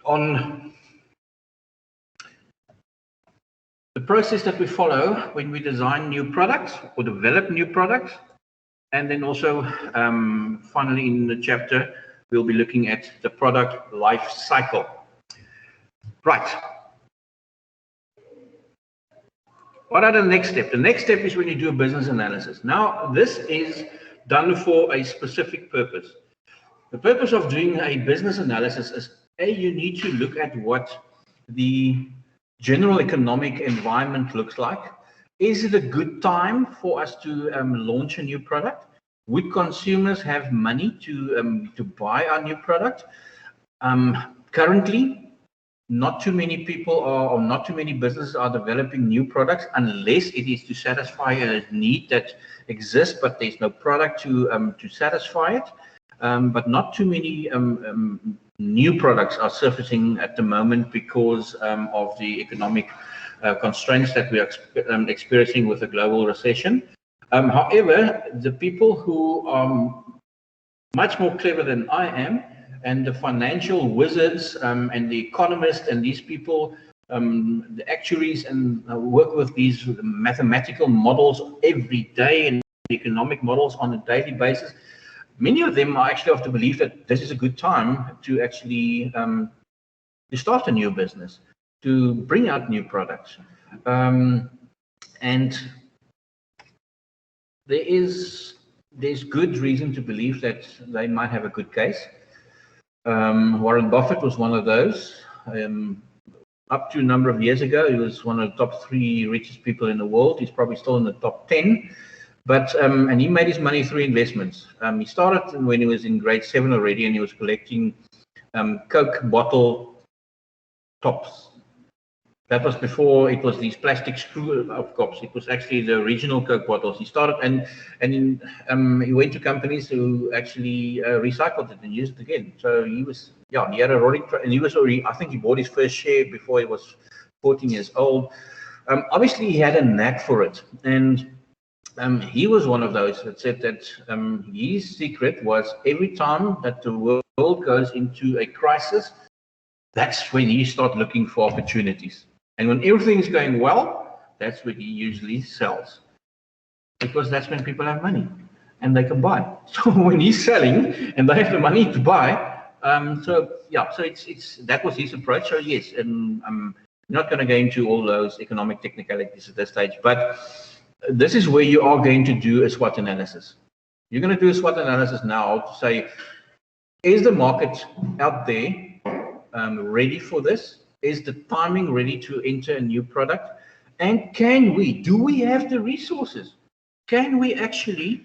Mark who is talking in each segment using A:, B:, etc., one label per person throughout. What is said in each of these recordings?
A: on the process that we follow when we design new products or develop new products. And then also, finally, in the chapter, we'll be looking at the product life cycle. Right. What are the next steps? The next step is when you do a business analysis. Now, this is done for a specific purpose. The purpose of doing a business analysis is, you need to look at what the general economic environment looks like. Is it a good time for us to launch a new product? Would consumers have money to buy our new product? Currently, not too many people or not too many businesses are developing new products unless it is to satisfy a need that exists, but there's no product to satisfy it. But not too many new products are surfacing at the moment because of the economic constraints that we are experiencing with the global recession. However, the people who are much more clever than I am, and the financial wizards and the economists and these people, the actuaries, and work with these mathematical models every day and economic models on a daily basis. Many of them are actually of the belief that this is a good time to actually to start a new business, to bring out new products. And there's good reason to believe that they might have a good case. Warren Buffett was one of those. Up to a number of years ago, he was one of the top 3 richest people in the world. He's probably still in the top 10. But and he made his money through investments. He started when he was in grade 7 already, and he was collecting Coke bottle tops. That was before it was these plastic screw up cups. It was actually the original Coke bottles. He started and he went to companies who actually recycled it and used it again. So he was, yeah, he had a roaring, and he was already, I think he bought his first share before he was 14 years old. Obviously he had a knack for it, and he was one of those that said that his secret was every time that the world goes into a crisis, that's when he starts looking for opportunities. And when everything's going well, that's when he usually sells, because that's when people have money and they can buy. So when he's selling and they have the money to buy, so that was his approach. So yes, and I'm not going to go into all those economic technicalities at this stage, but this is where you are going to do a SWOT analysis. You're going to do a SWOT analysis now to say, is the market out there ready for this? Is the timing ready to enter a new product? And do we have the resources? Can we actually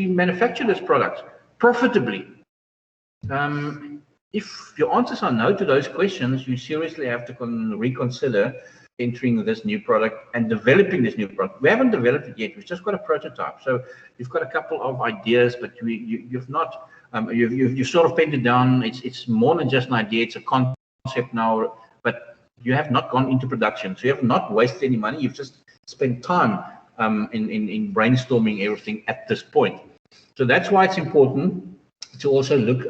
A: manufacture this product profitably? If your answers are no to those questions, you seriously have to reconsider entering this new product and developing this new product. We haven't developed it yet. We've just got a prototype. So you've got a couple of ideas, but you've not. You've sort of penned it down. It's more than just an idea. It's a concept now, but you have not gone into production. So you have not wasted any money. You've just spent time in brainstorming everything at this point. So that's why it's important to also look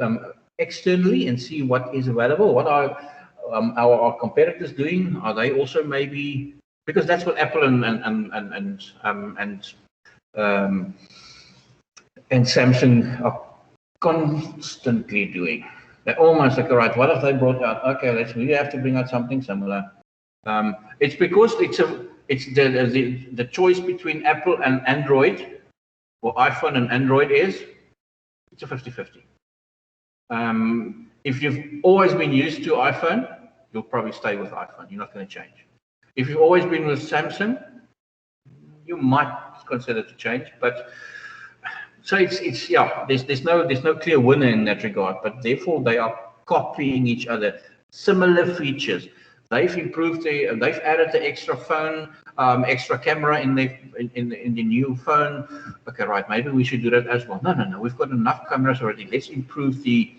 A: externally and see what is available. What are our competitors doing? Are they also maybe, because that's what Apple and Samsung are constantly doing. They're almost like, all right, what have they brought out? Okay, we have to bring out something similar. It's because it's the choice between Apple and Android, or iPhone and Android it's a 50-50. If you've always been used to iPhone, you'll probably stay with iPhone. You're not going to change. If you've always been with Samsung, you might consider to change, but so there's no clear winner in that regard, but therefore they are copying each other. Similar features. They've improved they've added the extra phone, extra camera in the new phone. Okay, right, maybe we should do that as well. No, we've got enough cameras already. Let's improve the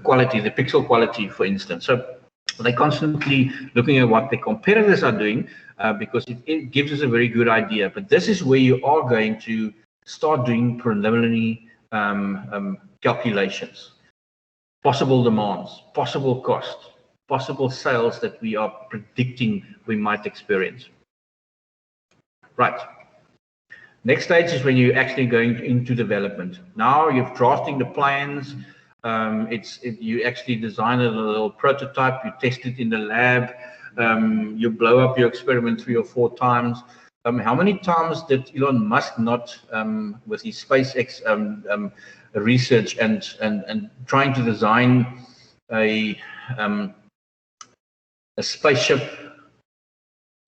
A: quality, the pixel quality, for instance. So they're constantly looking at what the competitors are doing because it gives us a very good idea. But this is where you are going to start doing preliminary calculations. possible demands, possible costs, possible sales that we are predicting we might experience. Right. Next stage is when you're actually going into development. Now you're drafting the plans. You actually design a little prototype. You test it in the lab. You blow up your experiment 3 or 4 times. How many times did Elon Musk not, with his SpaceX research and trying to design a spaceship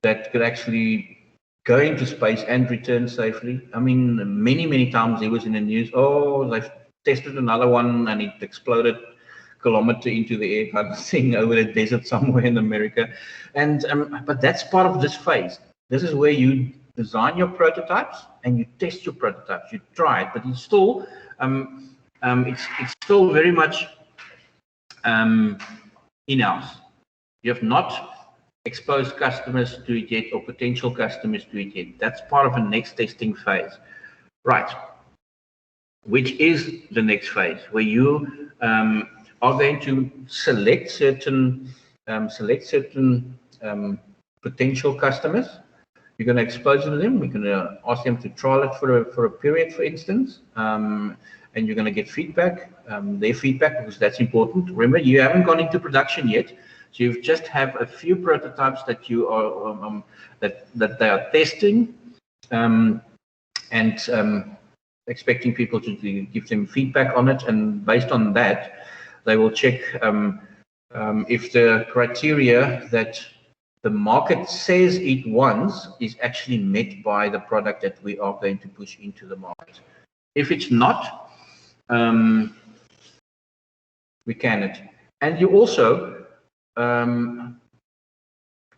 A: that could actually go into space and return safely? I mean, many times he was in the news. Oh, they've tested another one and it exploded a kilometer into the air, kind of thing, over the desert somewhere in America. And but that's part of this phase. This is where you design your prototypes and you test your prototypes. You try it, but it's still it's still very much in-house. You have not exposed customers to it yet, or potential customers to it yet. That's part of the next testing phase, right? Which is the next phase, where you are going to select certain potential customers. You're going to expose to them. We're going to ask them to trial it for a period, for instance, and you're going to get feedback, their feedback, because that's important. Remember, you haven't gone into production yet. So you just have a few prototypes that you are that they are testing, and expecting people to give them feedback on it, and based on that, they will check if the criteria that the market says it wants is actually met by the product that we are going to push into the market. If it's not, we can it, and you also can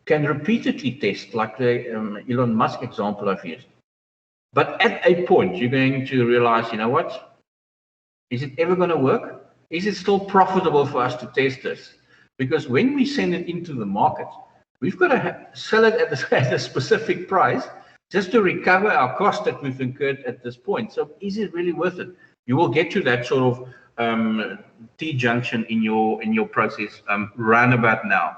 A: repeatedly test, like the Elon Musk example I've used. But at a point, you're going to realize, you know what? Is it ever going to work? Is it still profitable for us to test this? Because when we send it into the market, we've got to sell it at a specific price just to recover our cost that we've incurred at this point. So is it really worth it? You will get to that sort of T-junction in your process round about now,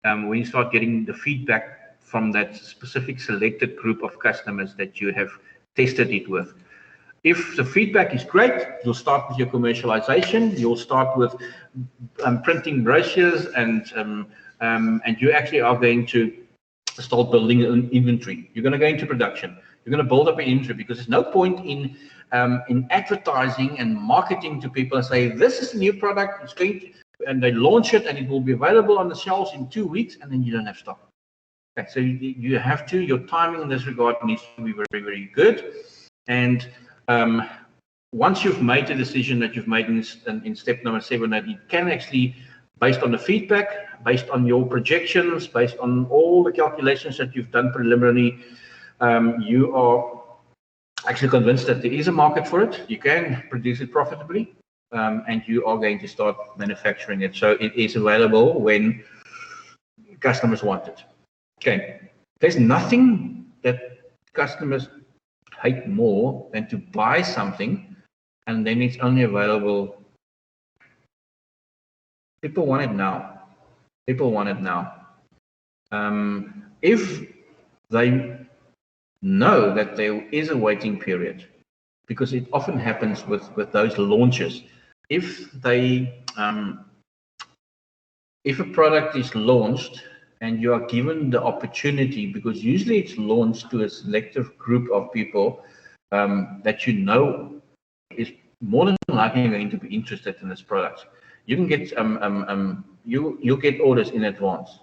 A: when you start getting the feedback from that specific selected group of customers that you have tested it with. If the feedback is great, you'll start with your commercialization. You'll start with printing brochures, and you actually are going to start building an inventory. You're going to go into production. You're going to build up an inventory, because there's no point in advertising and marketing to people and say, this is a new product, it's going to, and they launch it and it will be available on the shelves in 2 weeks, and then you don't have stock. Okay, so you have to, your timing in this regard needs to be very, very good. And once you've made the decision that you've made in step number 7, that it can actually, based on the feedback, based on your projections, based on all the calculations that you've done preliminarily, you are actually convinced that there is a market for it, you can produce it profitably, and you are going to start manufacturing it. So it is available when customers want it. Okay, there's nothing that customers hate more than to buy something and then it's only available. People want it now. People want it now. If they know that there is a waiting period, because it often happens with those launches. If they if a product is launched and you are given the opportunity, because usually it's launched to a selective group of people that you know is more than likely going to be interested in this product, you can get you'll get orders in advance.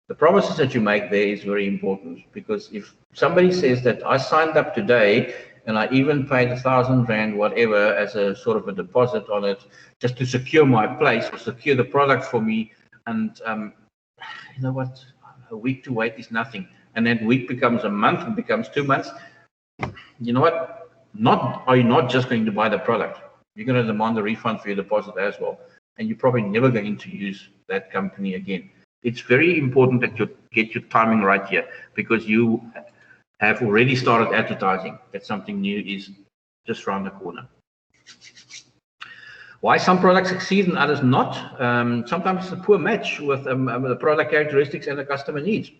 A: The promises that you make there is very important, because if somebody says that I signed up today and I even paid 1,000 Rand, whatever, as a sort of a deposit on it, just to secure my place or secure the product for me, and you know what, a week to wait is nothing, and that week becomes a month, it becomes 2 months, you know what, are you not just going to buy the product? You're going to demand a refund for your deposit as well, and you're probably never going to use that company again. It's very important that you get your timing right here, because you have already started advertising that something new is just around the corner. Why some products succeed and others not? Sometimes it's a poor match with the product characteristics and the customer needs.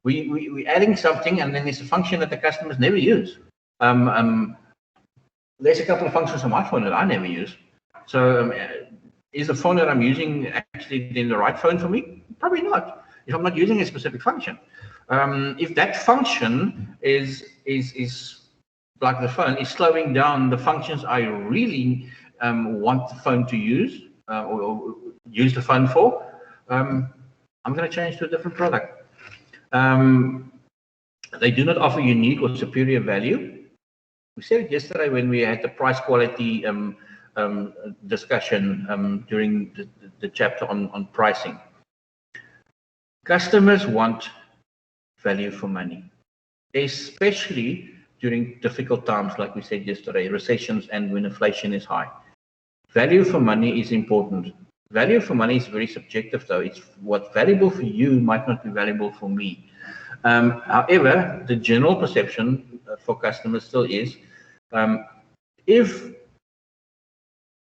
A: We're adding something and then there's a function that the customers never use. There's a couple of functions on my phone that I never use. So is the phone that I'm using actually then the right phone for me? Probably not, if I'm not using a specific function. If that function is like the phone, is slowing down the functions I really want the phone to use or use the phone for, I'm going to change to a different product. They do not offer unique or superior value. We said it yesterday when we had the price quality discussion during the chapter on pricing. Customers want value for money, especially during difficult times, like we said yesterday, recessions and when inflation is high. Value for money is important. Value for money is very subjective, though. It's what's valuable for you might not be valuable for me. However, the general perception for customers still is if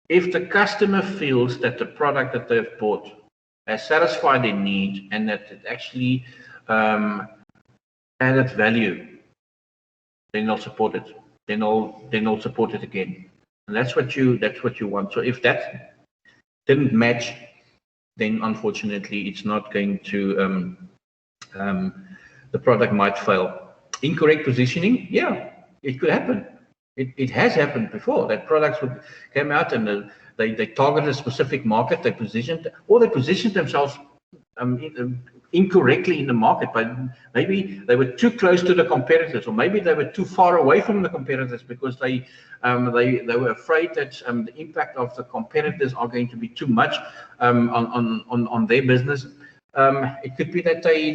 A: the customer feels that the product that they've bought has satisfied their need and that it actually added value, then they'll support it. Then they'll support it again. And that's what you want. So if that didn't match, then unfortunately it's not going to the product might fail. Incorrect positioning, yeah, it could happen. It has happened before that products came out and they targeted a specific market. They positioned themselves incorrectly in the market, but maybe they were too close to the competitors, or maybe they were too far away from the competitors because they were afraid that the impact of the competitors are going to be too much on their business. It could be that they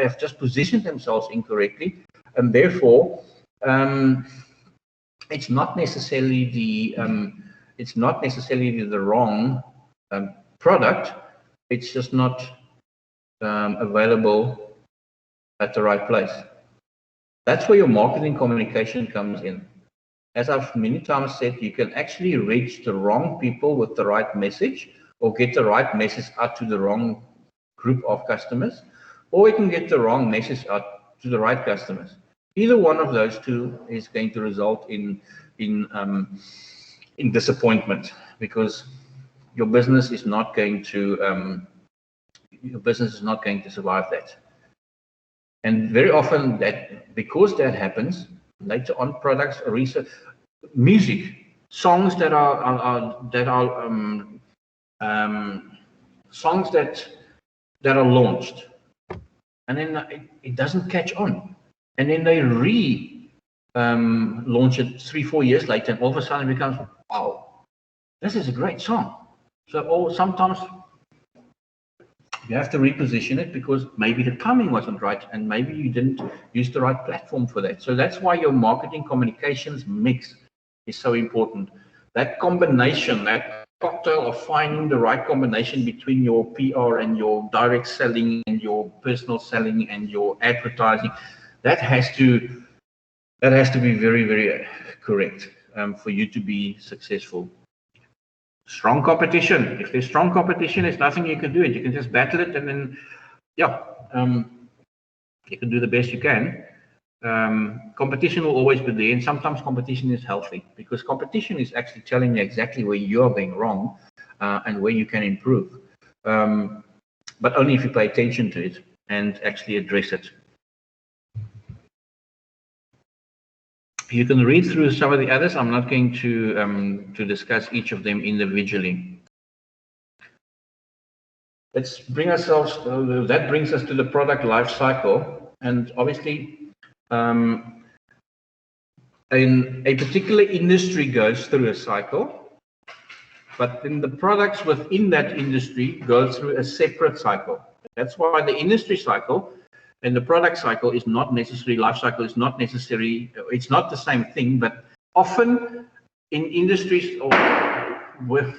A: have just positioned themselves incorrectly, and therefore it's not necessarily the wrong product. It's just not available at the right place. That's where your marketing communication comes in. As I've many times said, you can actually reach the wrong people with the right message, or get the right message out to the wrong group of customers, or you can get the wrong message out to the right customers. Either one of those two is going to result in disappointment, because your business is not going to survive that. And very often because that happens later on, products or research, music, songs that are songs that are launched, and then it doesn't catch on, and then they launch it 3-4 years later, and all of a sudden it becomes, wow, this is a great song. So sometimes you have to reposition it because maybe the timing wasn't right and maybe you didn't use the right platform for that. So that's why your marketing communications mix is so important. That combination, that cocktail of finding the right combination between your PR and your direct selling and your personal selling and your advertising, that has to be very, very correct for you to be successful. Strong competition. If there's strong competition, there's nothing you can do. You can just battle it, and then, you can do the best you can. Competition will always be there, and sometimes competition is healthy, because competition is actually telling you exactly where you are going wrong and where you can improve. But only if you pay attention to it and actually address it. You can read through some of the others. I'm not going to discuss each of them individually. Let's bring ourselves. That brings us to the product life cycle, and obviously, a particular industry goes through a cycle, but then the products within that industry go through a separate cycle. That's why the industry cycle and the product cycle is not necessarily, life cycle is not necessary, it's not the same thing, but often in industries where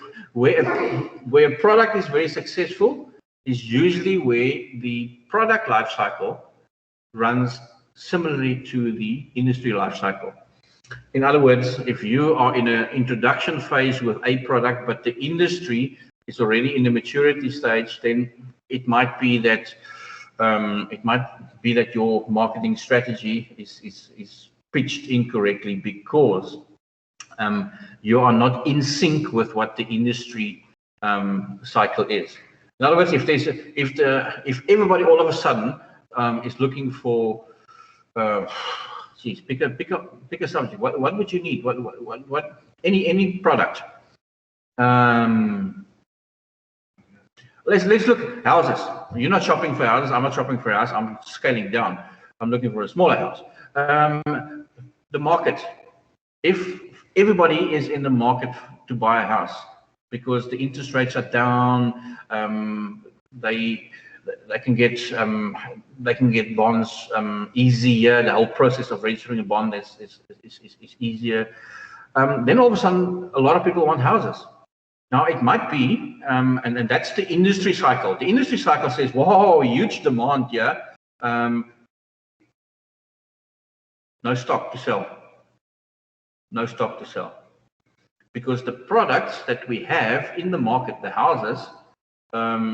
A: a product is very successful is usually where the product life cycle runs similarly to the industry life cycle. In other words, if you are in an introduction phase with a product, but the industry is already in the maturity stage, then it might be that your marketing strategy is pitched incorrectly because you are not in sync with what the industry cycle is. In other words, if everybody all of a sudden is looking for pick a subject. What would you need? What any product? Let's look at houses. You're not shopping for houses. I'm not shopping for a house. I'm scaling down. I'm looking for a smaller house. The market. If everybody is in the market to buy a house because the interest rates are down, they can get bonds easier. The whole process of registering a bond is easier. Then all of a sudden, a lot of people want houses. Now it might be, and that's the industry cycle. The industry cycle says, "Whoa, huge demand here. No stock to sell. No stock to sell." Because the products that we have in the market, the houses,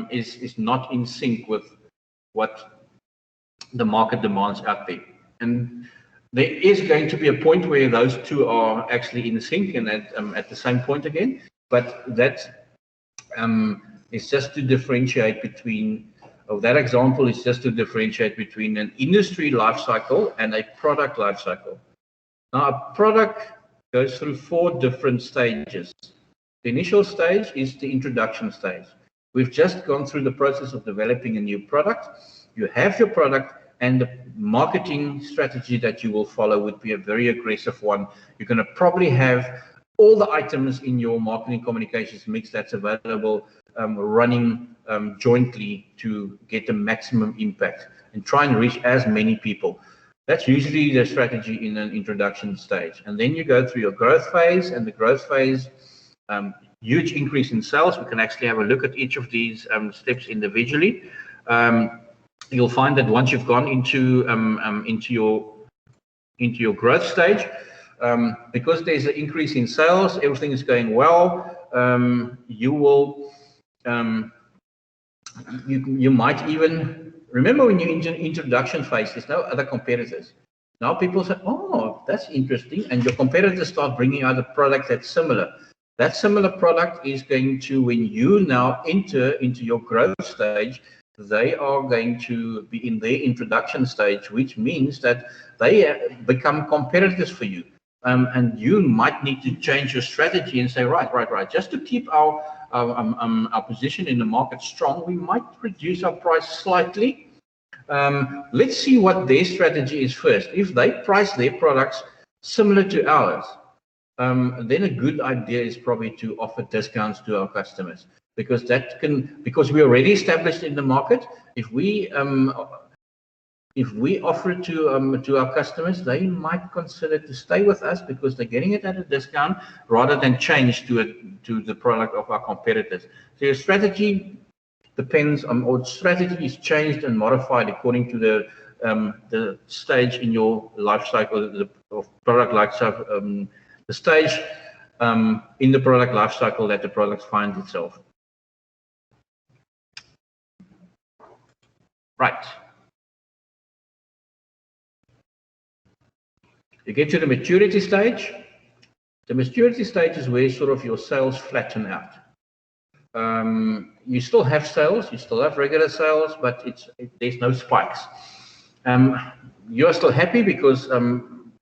A: is not in sync with what the market demands out there. And there is going to be a point where those two are actually in sync and at the same point again. But that is just to differentiate between, that example is just to differentiate between an industry life cycle and a product life cycle. Now, a product goes through 4 different stages. The initial stage is the introduction stage. We've just gone through the process of developing a new product. You have your product, and the marketing strategy that you will follow would be a very aggressive one. You're going to probably have all the items in your marketing communications mix that's available running jointly to get the maximum impact and try and reach as many people. That's usually the strategy in an introduction stage. And then you go through your growth phase, and the growth phase, huge increase in sales. We can actually have a look at each of these steps individually. You'll find that once you've gone into your growth stage, because there's an increase in sales, everything is going well. You will, you might even remember when you're in an introduction phase, there's no other competitors. Now people say, "Oh, that's interesting," and your competitors start bringing out a product that's similar. That similar product is going to, when you now enter into your growth stage, they are going to be in their introduction stage, which means that they become competitors for you. And you might need to change your strategy and say, right. Just to keep our position in the market strong, we might reduce our price slightly. Let's see what their strategy is first. If they price their products similar to ours, then a good idea is probably to offer discounts to our customers, because we're already established in the market. If we offer it to our customers, they might consider to stay with us because they're getting it at a discount rather than change to the product of our competitors. So your strategy depends on, or strategy is changed and modified according to the stage in your life cycle, of product life cycle, the stage in the product life cycle that the product finds itself. Right. You get to the maturity stage. The maturity stage is where sort of your sales flatten out. You still have sales, you still have regular sales, but there's no spikes. You're still happy because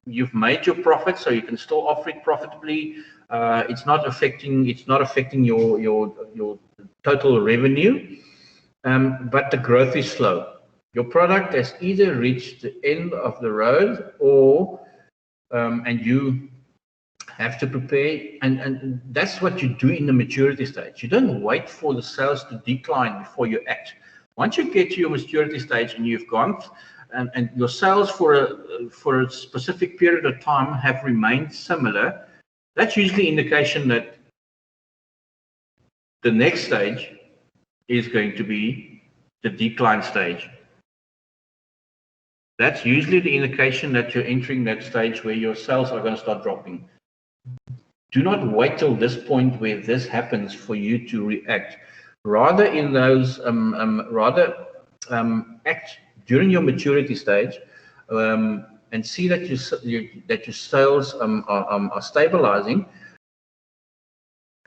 A: you've made your profit, so you can still offer it profitably. It's not affecting your total revenue, but the growth is slow. Your product has either reached the end of the road, or and you have to prepare, and that's what you do in the maturity stage. You don't wait for the sales to decline before you act. Once you get to your maturity stage and you've gone, and your sales for a specific period of time have remained similar, that's usually indication that the next stage is going to be the decline stage. that's usually the indication that you're entering that stage where your sales are going to start dropping. Do not wait till this point where this happens for you to react. Rather in those, act during your maturity stage, and see that your sales are stabilizing.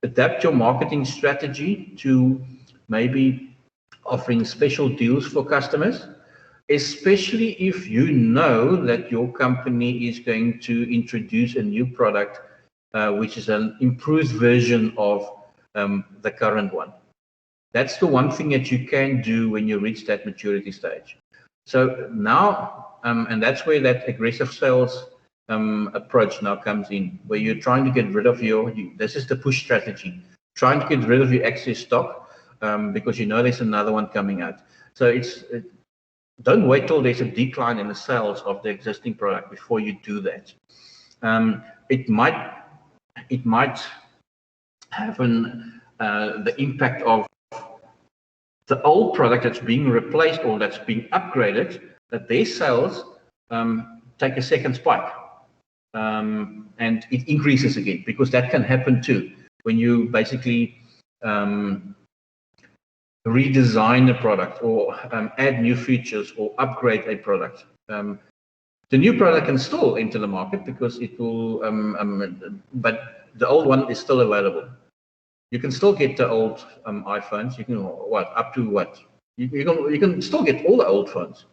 A: Adapt your marketing strategy to maybe offering special deals for customers, especially if you know that your company is going to introduce a new product, which is an improved version of the current one. That's the one thing that you can do when you reach that maturity stage. So now, and that's where that aggressive sales approach now comes in, where you're trying to get rid of this is the push strategy, trying to get rid of your excess stock because you know there's another one coming out. So don't wait till there's a decline in the sales of the existing product before you do that. It might have the impact of the old product that's being replaced or that's being upgraded, that their sales take a second spike. And it increases again, because that can happen too when you basically redesign a product or add new features or upgrade a product. The new product can still enter the market because it will, but the old one is still available. You can still get the old iPhones. You can up to what? You can still get all the old phones.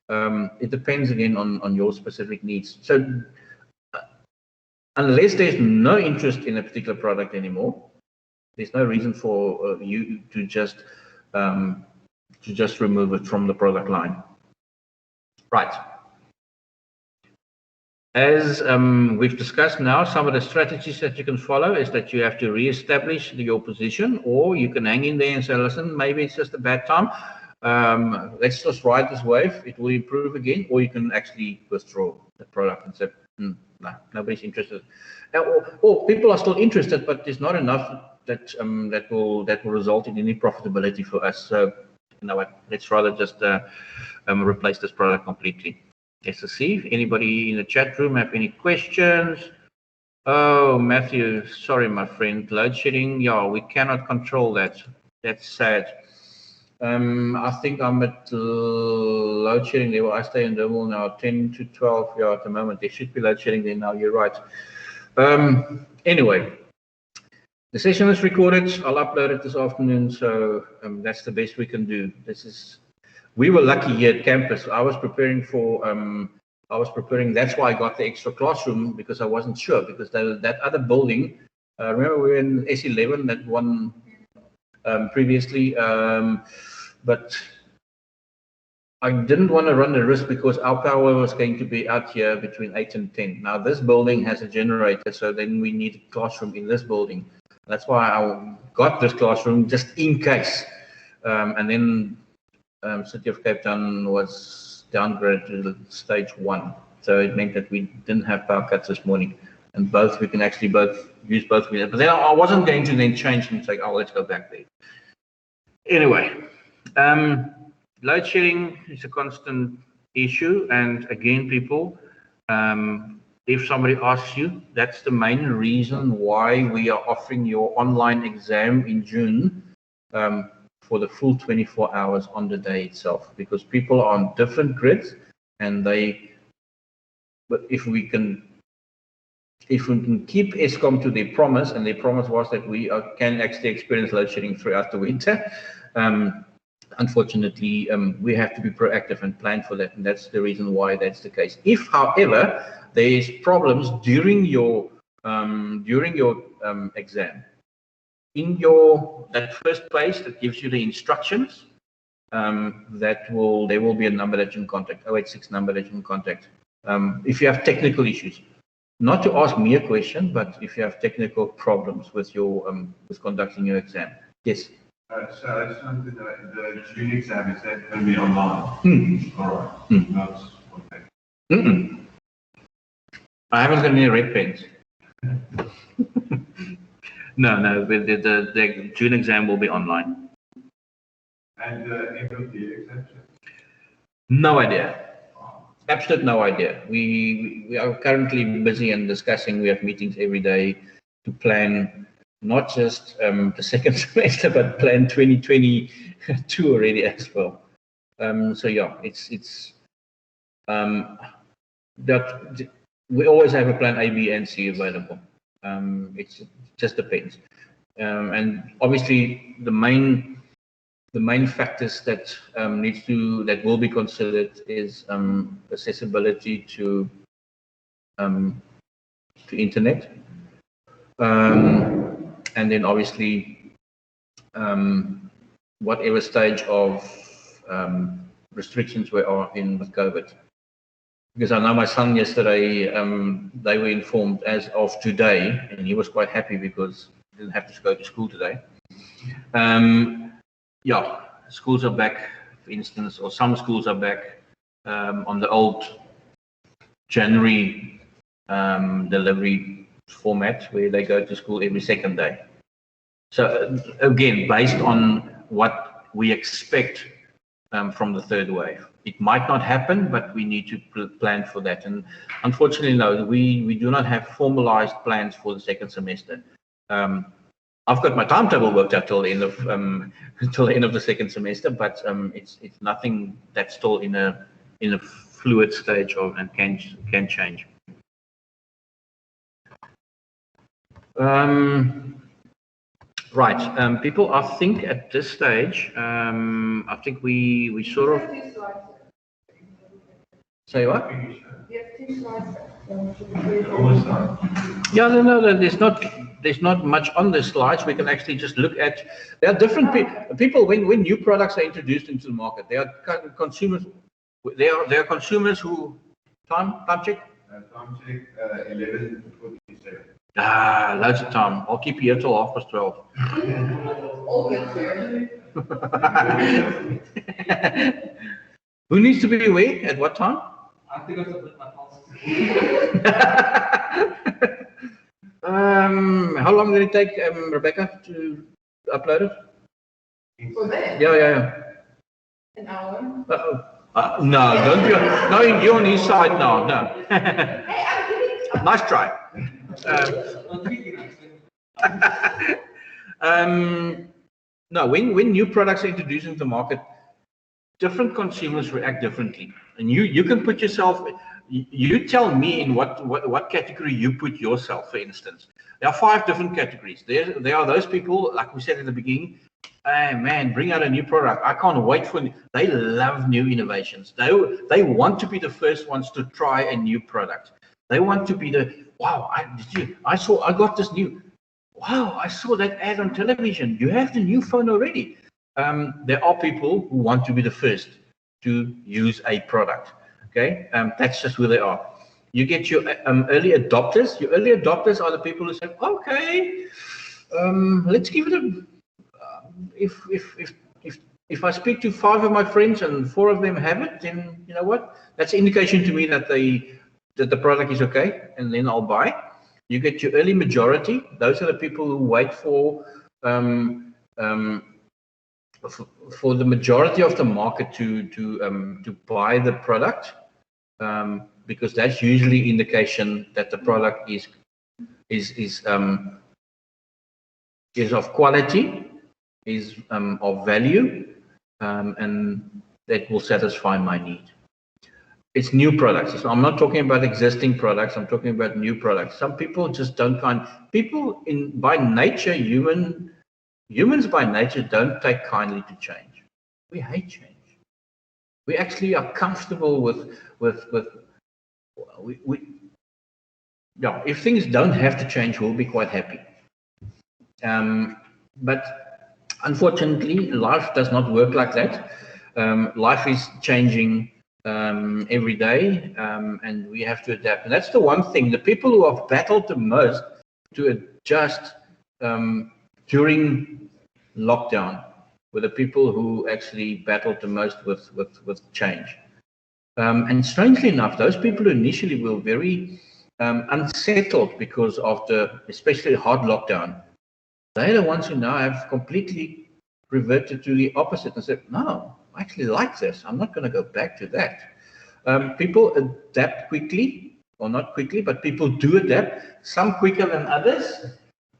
A: It depends again on your specific needs. So unless there's no interest in a particular product anymore, there's no reason for you to just remove it from the product line. Right. As we've discussed now, some of the strategies that you can follow is that you have to re-establish your position, or you can hang in there and say, listen, maybe it's just a bad time. Let's just ride this wave. It will improve again. Or you can actually withdraw the product and say, no, nobody's interested. Or people are still interested, but there's not enough that will result in any profitability for us. So, you know what? Let's rather just replace this product completely. Let's see if anybody in the chat room have any questions. Oh, Matthew, sorry, my friend. Load shedding, yeah, we cannot control that. That's sad. I think I'm at load shedding level. I stay in Durban now, 10 to 12. Yeah, at the moment there should be load shedding there now. You're right. Anyway, the session is recorded. I'll upload it this afternoon. So that's the best we can do. We were lucky here at campus. I was preparing. That's why I got the extra classroom, because I wasn't sure, because that other building, remember we were in S11, that one previously, but I didn't want to run the risk because our power was going to be out here between 8 and 10. Now this building has a generator, so then we need a classroom in this building. That's why I got this classroom, just in case. And then City of Cape Town was downgraded to stage 1. So it meant that we didn't have power cuts this morning. And we can actually use both. But then I wasn't going to then change and say, oh, let's go back there. Anyway, load shedding is a constant issue. And again, people, if somebody asks you, that's the main reason why we are offering your online exam in June for the full 24 hours on the day itself, because people are on different grids, and but if we can keep Eskom to their promise, and their promise was that we can actually experience load shedding throughout the winter. Unfortunately, we have to be proactive and plan for that, and that's the reason why that's the case. If, however, there is problems during your exam, in that first page that gives you the instructions, there will be a number that you can contact, 086 number that you can contact. If you have technical issues, not to ask me a question, but if you have technical problems with with conducting your exam. Yes.
B: So I just wanted to know, the June exam, is that going to be online? All right. Not okay.
A: I haven't got any red pens. No, the June exam will be online.
B: And the MMB exam?
A: No idea. absolute no idea. We are currently busy and discussing. We have meetings every day to plan not just the second semester, but plan 2022 already as well. So yeah, it's that we always have a plan A, B, and C available. It just depends, and obviously the main factors that that will be considered is accessibility to internet, and then obviously whatever stage of restrictions we are in with COVID. Because I know my son yesterday, they were informed as of today, and he was quite happy because he didn't have to go to school today. Yeah, schools are back, for instance, or some schools are back on the old January delivery format where they go to school every second day. So again, based on what we expect from the third wave. It might not happen, but we need to plan for that. And unfortunately, no, we do not have formalized plans for the second semester. I've got my timetable worked out till the end of the second semester, but it's nothing that's still in a fluid stage of and can change. Right, people, I think at this stage, I think we sort of say what? Yeah, no, there's not much on the slides. We can actually just look at. There are different people when new products are introduced into the market. There are consumers. There are consumers who time check.
B: Time check 11:47.
A: Loads of time. I'll keep you here till 12:30. Who needs to be aware at what time?
C: I think I submit my task.
A: How long did it take, Rebecca, to upload it?
D: For that?
A: Yeah.
D: An hour?
A: No, don't be. No, you're on his side now. No.
D: Hey, I'm kidding.
A: Nice try. No, when new products are introduced into the market, different consumers react differently, and you can put yourself. You tell me in what category you put yourself. For instance, there are 5 different categories. There are those people, like we said at the beginning. Hey man, bring out a new product. I can't wait for. They love new innovations. They want to be the first ones to try a new product. They want to be the wow. I got this new. Wow, I saw that ad on television. You have the new phone already. There are people who want to be the first to use a product. Okay, that's just who they are. You get your early adopters. Your early adopters are the people who say, okay, let's give it a. If I speak to 5 of my friends and 4 of them have it, then you know what? That's an indication to me that the product is okay, and then I'll buy. You get your early majority. Those are the people who wait for the majority of the market to buy the product, because that's usually indication that the product is of quality, is of value, and that will satisfy my need. It's new products. I'm not talking about existing products. I'm talking about new products. Some people just don't find people by nature, humans by nature don't take kindly to change. We hate change. We actually are comfortable with yeah. If things don't have to change, we'll be quite happy. But unfortunately, life does not work like that. Life is changing every day, and we have to adapt. And that's the one thing. The people who have battled the most to adjust during lockdown were the people who actually battled the most with change. And strangely enough, those people who initially were very unsettled because of especially hard lockdown, they're the ones who now have completely reverted to the opposite and said, no, I actually like this. I'm not going to go back to that. People adapt quickly, or not quickly, but people do adapt, some quicker than others,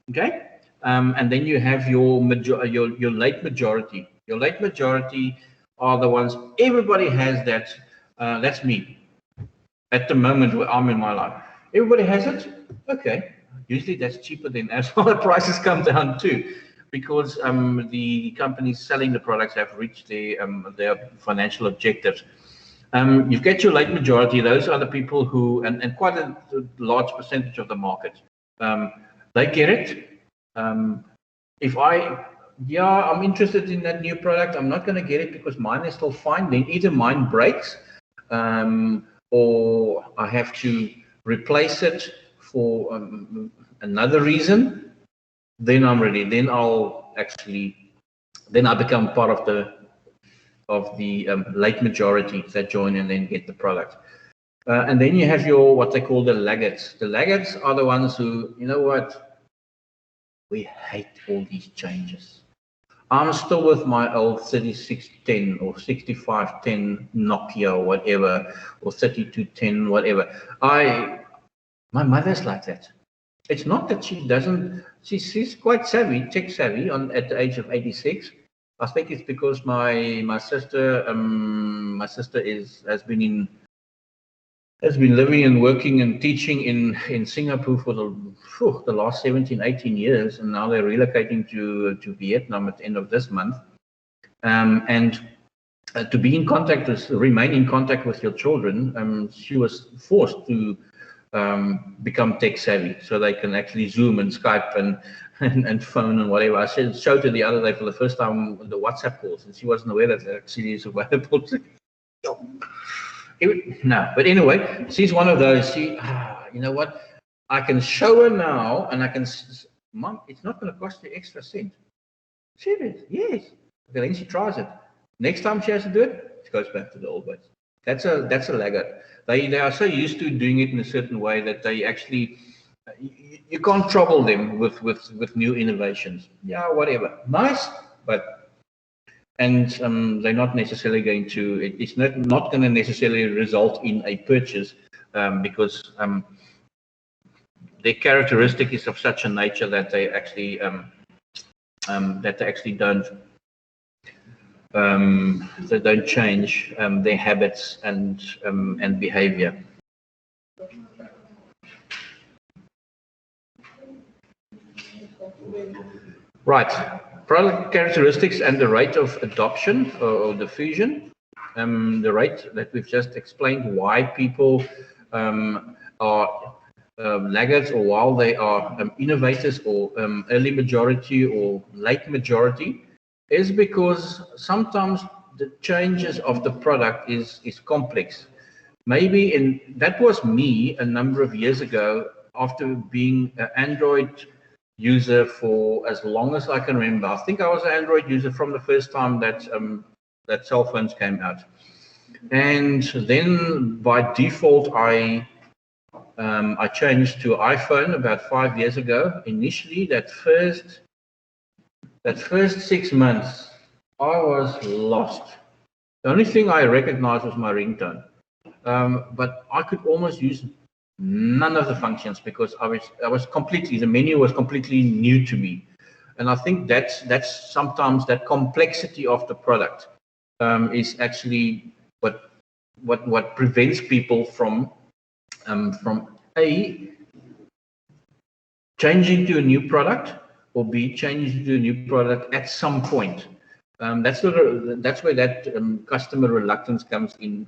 A: okay? And then you have your late majority. Your late majority are the ones, everybody has that, that's me, at the moment where I'm in my life. Everybody has it, okay. Usually that's cheaper than as well, the prices come down too, because the companies selling the products have reached their financial objectives. You get your late majority, those are the people who, and quite a large percentage of the market, they get it. If I'm interested in that new product, I'm not going to get it because mine is still fine. Then either mine breaks, or I have to replace it for another reason. Then I'm ready. Then I become part of the late majority that join and then get the product. And then you have what they call the laggards. The laggards are the ones who, you know what, we hate all these changes. I'm still with my old 3610 or 6510 Nokia or whatever, or 3210, whatever. My mother's like that. It's not that she doesn't, she's quite savvy, tech savvy at the age of 86. I think it's because my sister has been living and working and teaching in Singapore for the last 17, 18 years, and now they're relocating to Vietnam at the end of this month. And to be in contact remain in contact with your children, she was forced to become tech savvy so they can actually Zoom and Skype and phone and whatever. I showed her the other day for the first time the WhatsApp calls, and she wasn't aware that it actually is available. No, but anyway, she's one of those. You know what? I can show her now, and I can, Mom, it's not going to cost you extra cent. Serious? Yes. Okay, then she tries it. Next time she has to do it, she goes back to the old ways. That's a laggard. They are so used to doing it in a certain way that they actually, you can't trouble them with new innovations. Yeah, whatever. Nice, but they're not necessarily going to. It's not going to necessarily result in a purchase because their characteristic is of such a nature that they actually don't change their habits and behavior. Right, product characteristics and the rate of adoption or diffusion. The rate that we've just explained, why people are laggards, or while they are innovators or early majority or late majority, is because sometimes the changes of the product is complex. Maybe that was me a number of years ago, after being an Android user for as long as I can remember. I think I was an Android user from the first time that cell phones came out, and then by default I changed to iPhone about 5 years ago. Initially, that first 6 months, I was lost. The only thing I recognized was my ringtone, but I could almost use none of the functions because the menu was completely new to me. And I think that's sometimes that complexity of the product is actually what prevents people from A, changing to a new product, or B, changing to a new product at some point. That's where that customer reluctance comes in,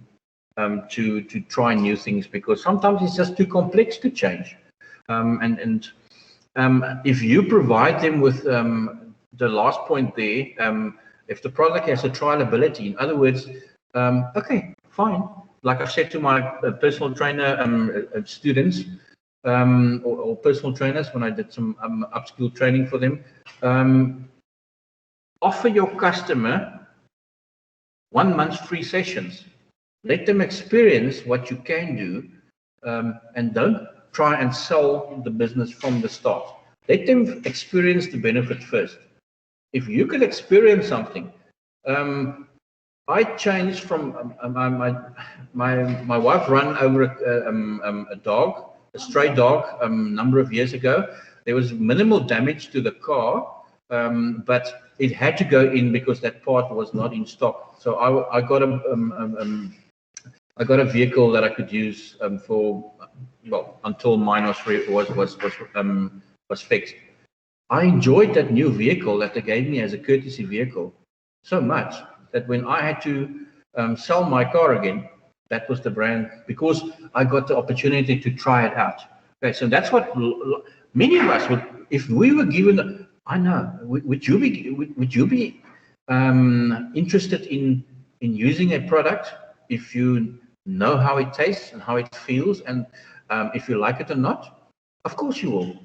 A: to try new things, because sometimes it's just too complex to change. If you provide them with the last point there, if the product has a trialability, in other words, okay, fine. Like I said to my personal trainer students, or personal trainers when I did some upskill training for them, offer your customer 1 month free sessions. Let them experience what you can do, and don't try and sell the business from the start. Let them experience the benefit first. If you can experience something, I changed from my wife ran over a dog, a stray dog, a number of years ago. There was minimal damage to the car, but it had to go in because that part was not in stock. So I got a vehicle that I could use for, well, until mine was fixed. I enjoyed that new vehicle that they gave me as a courtesy vehicle so much that when I had to sell my car again, that was the brand, because I got the opportunity to try it out. Okay, so that's what many of us would, if we were given. I know. Would you be interested in using a product if you know how it tastes and how it feels, and if you like it or not? Of course you will.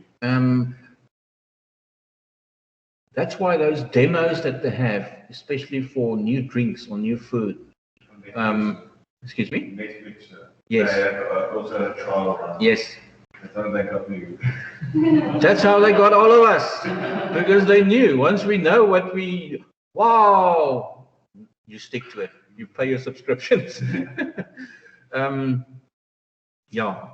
A: That's why those demos that they have, especially for new drinks or new food. Excuse me?
B: Netflix.
A: Yes.
B: They have also a trial run.
A: Yes.
B: That's how they got you.
A: That's how they got all of us, because they knew once we know what wow, you stick to it. You pay your subscriptions. Yeah,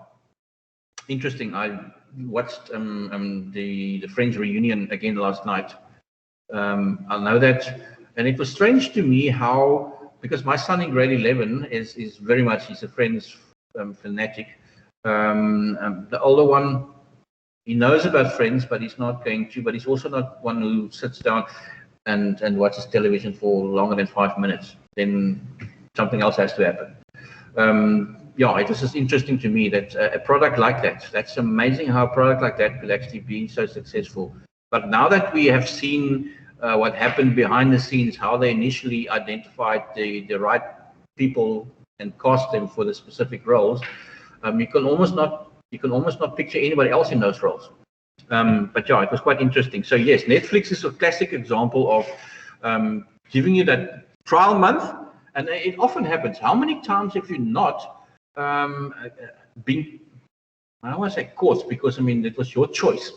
A: interesting. I watched the Friends reunion again last night. I know that, and it was strange to me how, because my son in grade 11 is very much, he's a Friends fanatic. The older one, he knows about Friends, but he's not going to. But he's also not one who sits down and watches television for longer than 5 minutes. Then something else has to happen. Yeah, it was just interesting to me that a product like that, that's amazing how a product like that could actually be so successful. But now that we have seen what happened behind the scenes, how they initially identified the right people and cast them for the specific roles, you can almost not picture anybody else in those roles. But yeah, it was quite interesting. So yes, Netflix is a classic example of giving you that trial month, and it often happens. How many times have you not been, I don't want to say caught, because I mean it was your choice,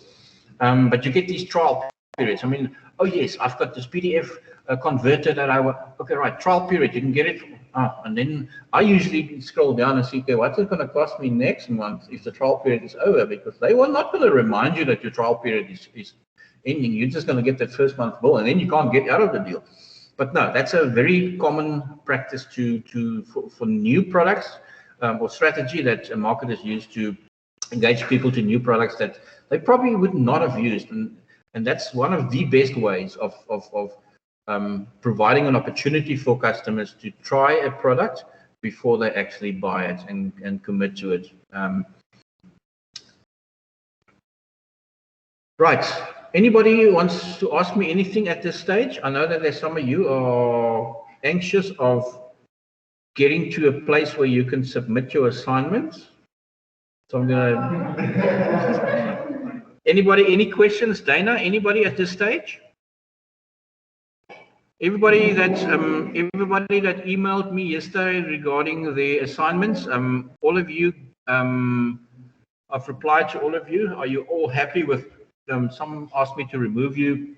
A: but you get these trial periods. I mean, oh yes, I've got this PDF converter that I want. Okay, right, trial period, you can get it. And then I usually scroll down and see, okay, what's it going to cost me next month if the trial period is over? Because they were not going to remind you that your trial period is ending. You're just going to get that first month bill, and then you can't get out of the deal. But no, that's a very common practice for new products or strategy that marketers use to engage people to new products that they probably would not have used. And that's one of the best ways of providing an opportunity for customers to try a product before they actually buy it and commit to it. Right. Anybody wants to ask me anything at this stage? I know that there's some of you are anxious of getting to a place where you can submit your assignments. So I'm gonna. Anybody, any questions? Dana, anybody at this stage? Everybody that emailed me yesterday regarding the assignments, all of you, I've replied to all of you. Are you all happy with some asked me to remove you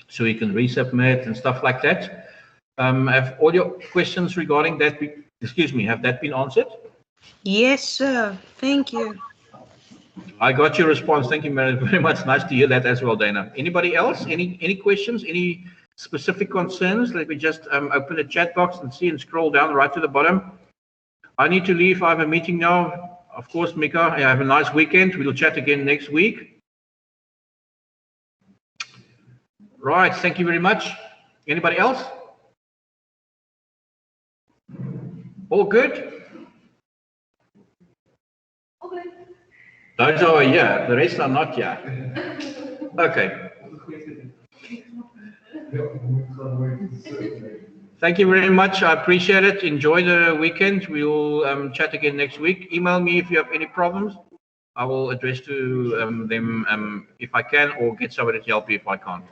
A: so you can resubmit and stuff like that? Have all your questions regarding that, have that been answered?
E: Yes, sir. Thank you.
A: I got your response. Thank you very much. Nice to hear that as well, Dana. Anybody else? Any questions? Any specific concerns? Let me just open the chat box and see and scroll down right to the bottom. I need to leave. I have a meeting now. Of course, Mika, have a nice weekend. We'll chat again next week. Right. Thank you very much. Anybody else? All good?
D: Okay.
A: Those are here. The rest are not here. Okay. Thank you very much. I appreciate it. Enjoy the weekend. We will chat again next week. Email me if you have any problems. I will address to them if I can, or get somebody to help you if I can't.